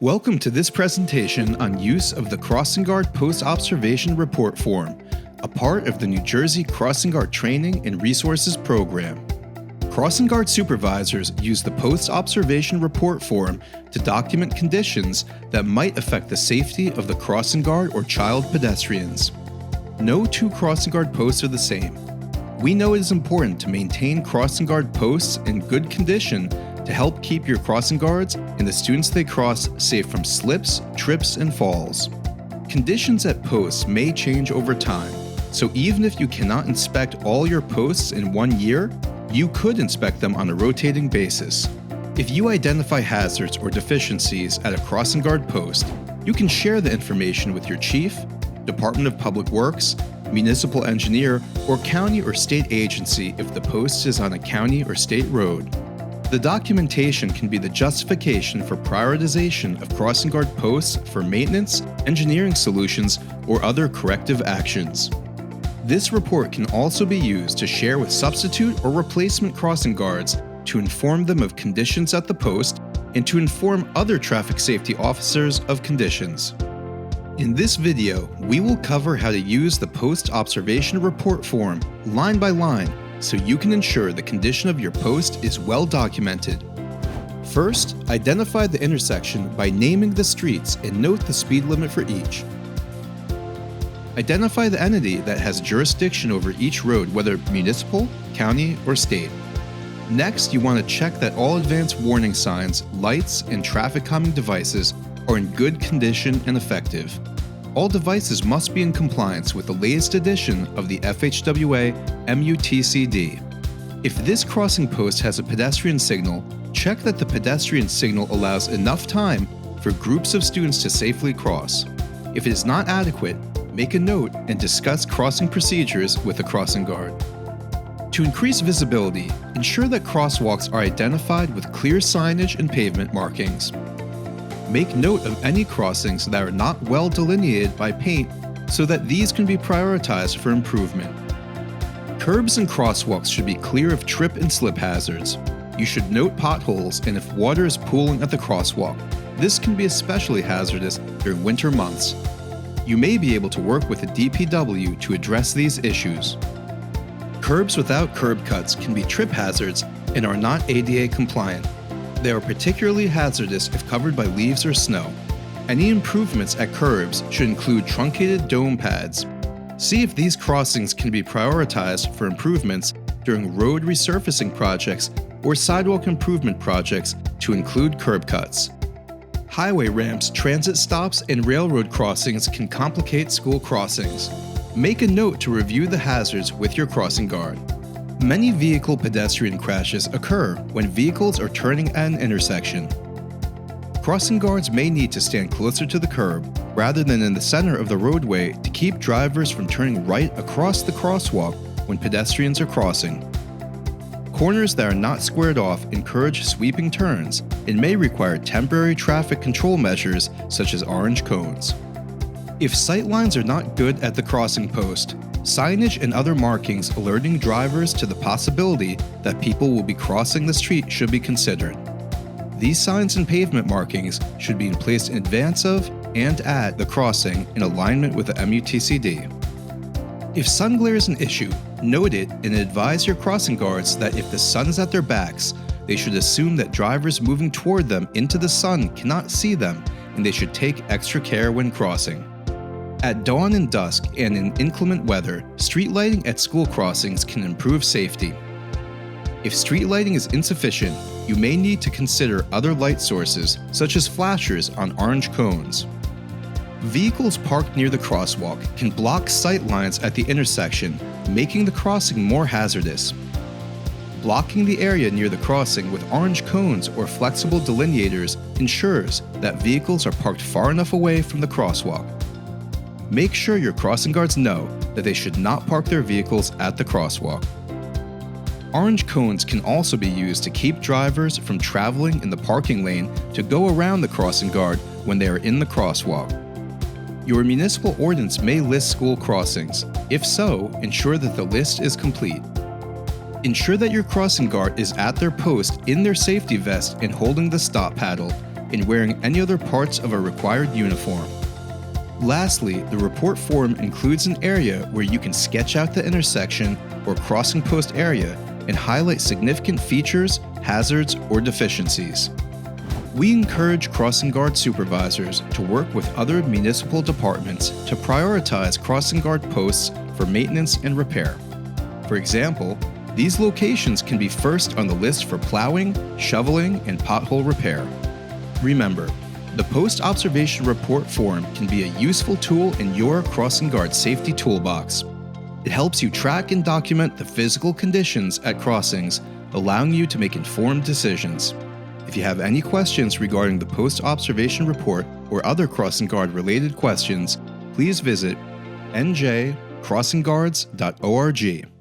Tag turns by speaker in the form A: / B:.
A: Welcome to this presentation on use of the Crossing Guard Post-Observation Report Form, a part of the New Jersey Crossing Guard Training and Resources Program. Crossing Guard supervisors use the Post-Observation Report Form to document conditions that might affect the safety of the crossing guard or child pedestrians. No two crossing guard posts are the same. We know it is important to maintain crossing guard posts in good condition to help keep your crossing guards and the students they cross safe from slips, trips, and falls. Conditions at posts may change over time, so even if you cannot inspect all your posts in 1 year, you could inspect them on a rotating basis. If you identify hazards or deficiencies at a crossing guard post, you can share the information with your chief, Department of Public Works, municipal engineer, or county or state agency if the post is on a county or state road. The documentation can be the justification for prioritization of crossing guard posts for maintenance, engineering solutions, or other corrective actions. This report can also be used to share with substitute or replacement crossing guards to inform them of conditions at the post and to inform other traffic safety officers of conditions. In this video, we will cover how to use the Post-Observation Report Form line by line so you can ensure the condition of your post is well documented. First, identify the intersection by naming the streets and note the speed limit for each. Identify the entity that has jurisdiction over each road, whether municipal, county, or state. Next, you want to check that all advance warning signs, lights, and traffic calming devices are in good condition and effective. All devices must be in compliance with the latest edition of the FHWA MUTCD. If this crossing post has a pedestrian signal, check that the pedestrian signal allows enough time for groups of students to safely cross. If it is not adequate, make a note and discuss crossing procedures with the crossing guard. To increase visibility, ensure that crosswalks are identified with clear signage and pavement markings. Make note of any crossings that are not well delineated by paint so that these can be prioritized for improvement. Curbs and crosswalks should be clear of trip and slip hazards. You should note potholes and if water is pooling at the crosswalk. This can be especially hazardous during winter months. You may be able to work with the DPW to address these issues. Curbs without curb cuts can be trip hazards and are not ADA compliant. They are particularly hazardous if covered by leaves or snow. Any improvements at curbs should include truncated dome pads. See if these crossings can be prioritized for improvements during road resurfacing projects or sidewalk improvement projects to include curb cuts. Highway ramps, transit stops, and railroad crossings can complicate school crossings. Make a note to review the hazards with your crossing guard. Many vehicle pedestrian crashes occur when vehicles are turning at an intersection. Crossing guards may need to stand closer to the curb rather than in the center of the roadway to keep drivers from turning right across the crosswalk when pedestrians are crossing. Corners that are not squared off encourage sweeping turns and may require temporary traffic control measures such as orange cones. If sight lines are not good at the crossing post, signage and other markings alerting drivers to the possibility that people will be crossing the street should be considered. These signs and pavement markings should be placed in advance of and at the crossing in alignment with the MUTCD. If sun glare is an issue, note it and advise your crossing guards that if the sun is at their backs, they should assume that drivers moving toward them into the sun cannot see them and they should take extra care when crossing. At dawn and dusk and in inclement weather, street lighting at school crossings can improve safety. If street lighting is insufficient, you may need to consider other light sources, such as flashers on orange cones. Vehicles parked near the crosswalk can block sight lines at the intersection, making the crossing more hazardous. Blocking the area near the crossing with orange cones or flexible delineators ensures that vehicles are parked far enough away from the crosswalk. Make sure your crossing guards know that they should not park their vehicles at the crosswalk. Orange cones can also be used to keep drivers from traveling in the parking lane to go around the crossing guard when they are in the crosswalk. Your municipal ordinance may list school crossings. If so, ensure that the list is complete. Ensure that your crossing guard is at their post in their safety vest and holding the stop paddle. and wearing any other parts of a required uniform. Lastly, the report form includes an area where you can sketch out the intersection or crossing post area and highlight significant features, hazards, or deficiencies. We encourage crossing guard supervisors to work with other municipal departments to prioritize crossing guard posts for maintenance and repair. For example, these locations can be first on the list for plowing, shoveling, and pothole repair. Remember, the post-observation report form can be a useful tool in your crossing guard safety toolbox. It helps you track and document the physical conditions at crossings, allowing you to make informed decisions. If you have any questions regarding the post-observation report or other crossing guard related questions, please visit njcrossingguards.org.